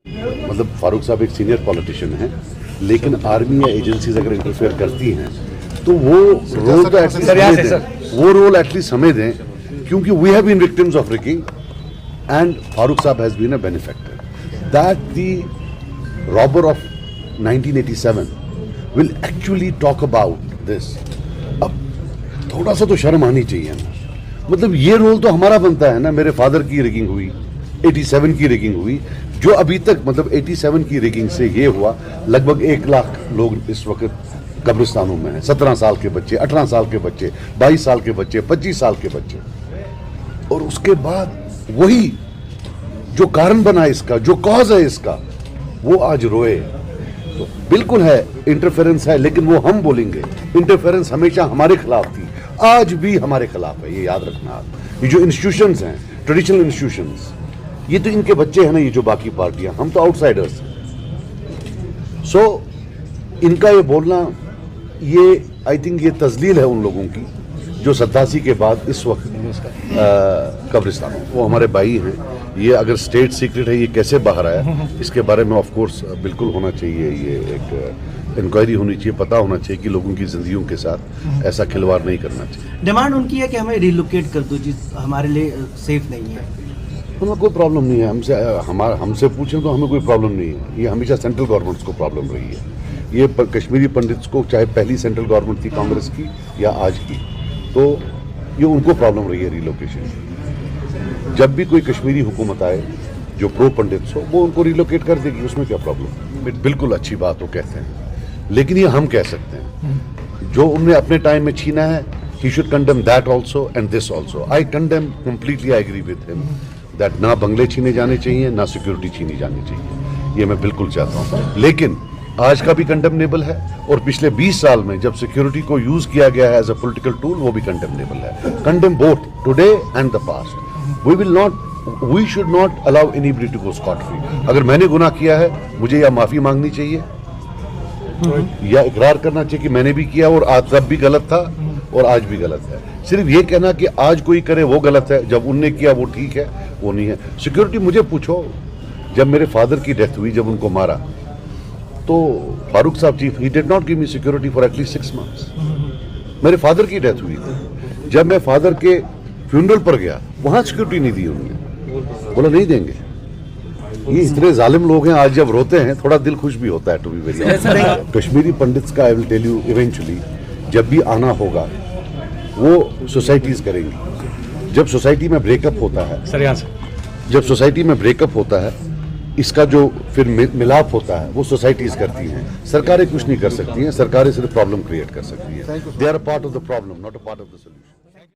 मतलब फारूक साहब एक सीनियर पॉलिटिशियन हैं, लेकिन आर्मी या एजेंसीज अगर इंटरफेयर करती हैं तो वो रोल तो एटलीस्ट हमें दें, वो रोल एटलीस्ट हमें दें, क्योंकि we have been victims of rigging and Farooq sahab has been a benefactor that the robber of 1987 will actually talk about this. अब थोड़ा सा तो शर्म आनी चाहिए ना, मतलब ये रोल तो हमारा बनता है ना। मेरे फादर की रिगिंग हुई, 87 की रिगिंग हुई, जो अभी तक मतलब 87 की रिगिंग से ये हुआ लगभग 1 लाख लोग इस वक्त कब्रिस्तानों में हैं। 17 साल के बच्चे, 18 साल के बच्चे, 22 साल के बच्चे, 25 साल के बच्चे, और उसके बाद वही जो कारण बना इसका, जो कॉज है इसका, वो आज रोए। तो बिल्कुल है इंटरफेरेंस है, लेकिन वो हम बोलेंगे इंटरफेरेंस हमेशा हमारे खिलाफ थी, आज भी हमारे खिलाफ है, ये याद रखना आप। ये जो इंस्टीट्यूशंस हैं, ट्रेडिशनल इंस्टीट्यूशंस, ये तो इनके बच्चे हैं ना, ये जो बाकी पार्टियां, हम तो आउटसाइडर्स हैं। सो इनका ये बोलना, ये आई थिंक ये तजलील है उन लोगों की जो 87 के बाद इस वक्त कब्रिस्तान, वो हमारे भाई हैं। ये अगर स्टेट सीक्रेट है, ये कैसे बाहर आया, इसके बारे में ऑफ कोर्स बिल्कुल होना चाहिए, ये एक इंक्वायरी होनी चाहिए, पता होना चाहिए कि लोगों की जिंदगियों के साथ ऐसा खिलवाड़ नहीं करना चाहिए। डिमांड उनकी है कि हमें रिलोकेट कर दो, जिस हमारे लिए सेफ नहीं है। हमें कोई प्रॉब्लम नहीं है, हमसे पूछें तो हमें कोई प्रॉब्लम नहीं है। ये हमेशा सेंट्रल गवर्नमेंट्स को प्रॉब्लम रही है। ये कश्मीरी पंडित्स को, चाहे पहली सेंट्रल गवर्नमेंट थी कांग्रेस की या आज की, तो ये उनको प्रॉब्लम रही है रिलोकेशन। जब भी कोई कश्मीरी हुकूमत आए जो प्रो पंडित्स हो, वो उनको रिलोकेट कर देगी, उसमें क्या प्रॉब्लम। बिल्कुल अच्छी बात वो कहते हैं, लेकिन ये हम कह सकते हैं जो उन्होंने अपने टाइम में छीना है, he should condemn that also and this also. I condemn completely, I agree with him that ना बंगले छीने जाने चाहिए, ना सिक्योरिटी छीनी जानी चाहिए, ये मैं बिल्कुल चाहता हूँ। लेकिन आज का भी कंडेमनेबल है, और पिछले 20 साल में जब सिक्योरिटी को यूज किया गया है एज अ पॉलिटिकल टूल, वो भी कंडेमनेबल है। Condemn both today and the past. We should not allow anybody to go scot free. अगर मैंने गुनाह किया है, मुझे या माफी मांगनी चाहिए या इकरार करना चाहिए कि मैंने भी किया और आज तब भी गलत था और आज भी गलत है। सिर्फ ये कहना कि आज कोई करे वो गलत है, जब उनने किया वो ठीक है, वो नहीं है। सिक्योरिटी मुझे पूछो, जब मेरे फादर की डेथ हुई, जब उनको मारा, तो फारूक साहब chief, he did not give me security for at least 6 months. मेरे फादर की डेथ हुई थी, जब मैं फादर के फ्यूनरल पर गया, वहां सिक्योरिटी नहीं दी उन्होंने, बोला नहीं देंगे। ये इतने जालिम लोग हैं, आज जब रोते हैं थोड़ा दिल खुश भी होता है, to be very. Kashmiri Pandits का I will tell you, eventually जब भी आना होगा वो सोसाइटीज करेंगी। जब सोसाइटी में ब्रेकअप होता है, जब सोसाइटी में ब्रेकअप होता है, इसका जो फिर मिलाप होता है, वो सोसाइटीज करती हैं। सरकारें कुछ नहीं कर सकती हैं, सरकारें सिर्फ प्रॉब्लम क्रिएट कर सकती हैं। They are a part of the problem, not a part of the solution.